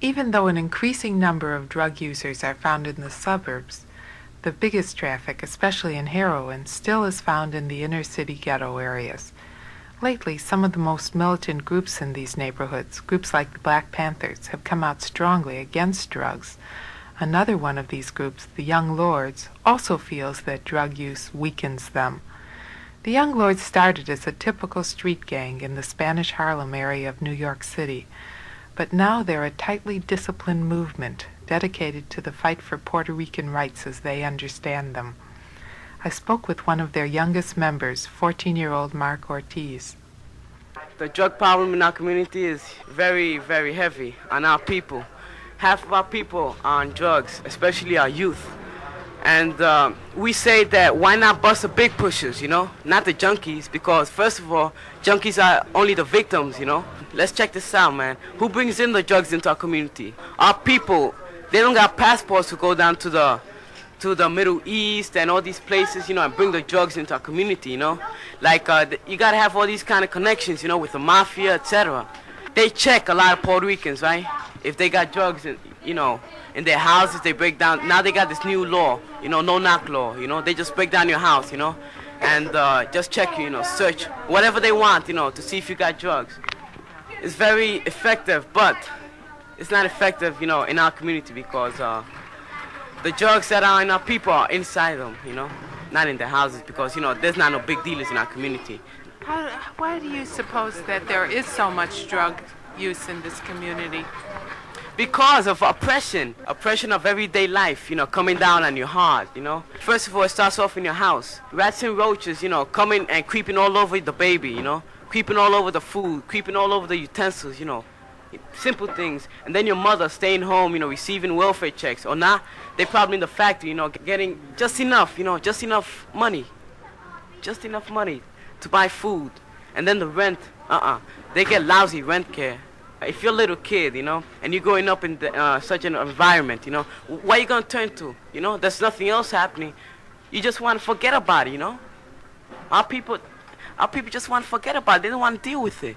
Even though an increasing number of drug users are found in the suburbs, the biggest traffic, especially in heroin, still is found in the inner-city ghetto areas. Lately, some of the most militant groups in these neighborhoods, groups like the Black Panthers, have come out strongly against drugs. Another one of these groups, the Young Lords, also feels that drug use weakens them. The Young Lords started as a typical street gang in the Spanish Harlem area of New York City, but now they're a tightly disciplined movement dedicated to the fight for Puerto Rican rights as they understand them. I spoke with one of their youngest members, 14-year-old Mark Ortiz. The drug problem in our community is very, very heavy on our people. Half of our people are on drugs, especially our youth. And we say that why not bust the big pushers, not the junkies, because first of all, junkies are only the victims, Let's check this out, man. Who brings in the drugs into our community? Our people. They don't got passports to go down to the Middle East and all these places, and bring the drugs into our community, Like, you gotta have all these kind of connections, with the mafia, etc. They check a lot of Puerto Ricans, right? If they got drugs, in their houses, they break down. Now they got this new law, no-knock law, They just break down your house, and just check you, search whatever they want, to see if you got drugs. It's very effective, but it's not effective, in our community because the drugs that are in our people are inside them, not in their houses because, there's not no big dealers in our community. Why do you suppose that there is so much drug use in this community? Because of oppression of everyday life, coming down on your heart, First of all, it starts off in your house. Rats and roaches, coming and creeping all over the baby, creeping all over the food, creeping all over the utensils, simple things. And then your mother staying home, receiving welfare checks. Or not, they probably in the factory, getting just enough, just enough money to buy food. And then the rent, they get lousy rent care. If you're a little kid, and you're growing up in such an environment, what are you going to turn to? There's nothing else happening. You just want to forget about it, Our people just want to forget about it. They don't want to deal with it.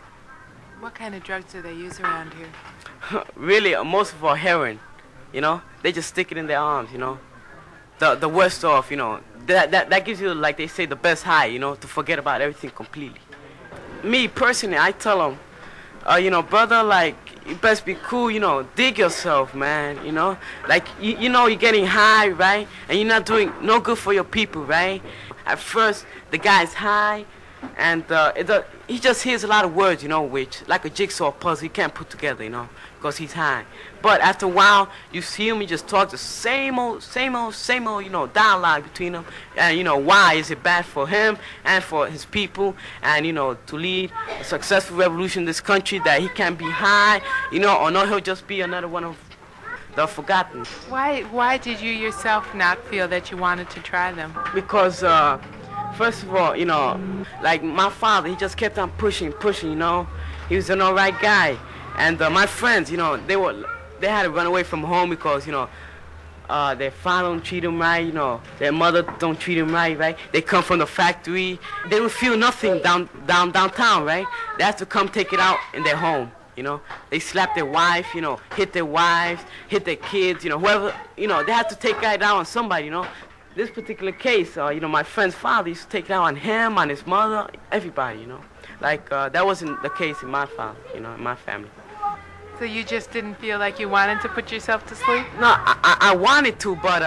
What kind of drugs do they use around here? Really, most of all heroin, They just stick it in their arms, The worst off, That gives you, like they say, the best high, to forget about everything completely. Me, personally, I tell them, brother, like, you best be cool, dig yourself, man, Like, you're getting high, right? And you're not doing no good for your people, right? At first, the guy's high, and he just hears a lot of words, which, like a jigsaw puzzle, he can't put together, because he's high. But after a while, you see him, he just talks the same old, dialogue between them. And, why is it bad for him and for his people and, to lead a successful revolution in this country that he can't be high, or no, he'll just be another one of the forgotten. Why did you yourself not feel that you wanted to try them? Because, first of all, like my father, he just kept on pushing, He was an all right guy. And my friends, they had to run away from home because, their father don't treat them right, their mother don't treat them right? They come from the factory. They don't feel nothing downtown, right? They have to come take it out in their home, They slap their wife, hit their wives, hit their kids, whoever, they have to take it out on somebody, This particular case, my friend's father used to take it out on him, on his mother, everybody, Like, that wasn't the case in my father, in my family. So you just didn't feel like you wanted to put yourself to sleep? No, I wanted to, but,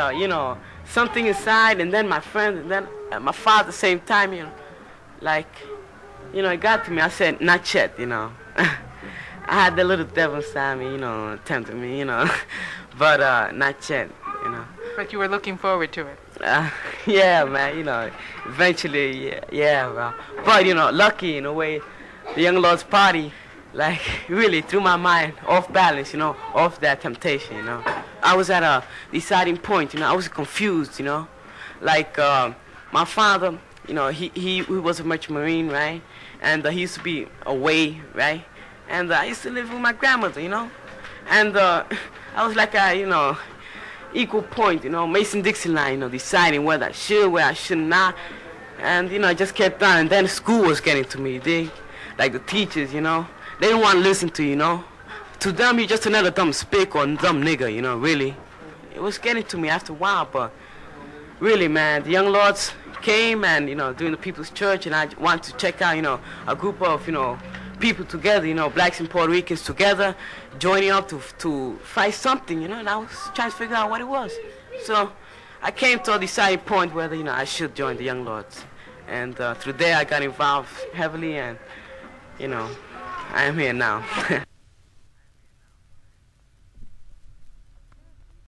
something inside, and then my friend, and then my father at the same time, like, it got to me. I said, not yet, I had the little devil inside me, tempting me, but not yet, But you were looking forward to it? Yeah, man, eventually, yeah, well. But, lucky in a way, the Young Lord's party, like, really threw my mind off balance, off that temptation, I was at a deciding point, I was confused, Like, my father, he was a merchant marine, right? And he used to be away, right? And I used to live with my grandmother, And I was like a, equal point, Mason-Dixon line, deciding whether I should, whether I should not. And, I just kept on. And then school was getting to me, like the teachers, they didn't want to listen to, to them, you're just another dumb spick or dumb nigga, you know, really. It was getting to me after a while, but really, man, the Young Lords came and, you know, doing the People's Church, and I wanted to check out, you know, a group of, you know, people together, you know, blacks and Puerto Ricans together, joining up to fight something, you know, and I was trying to figure out what it was. So I came to a deciding point whether, you know, I should join the Young Lords. And through there I got involved heavily, and, you know, I am here now.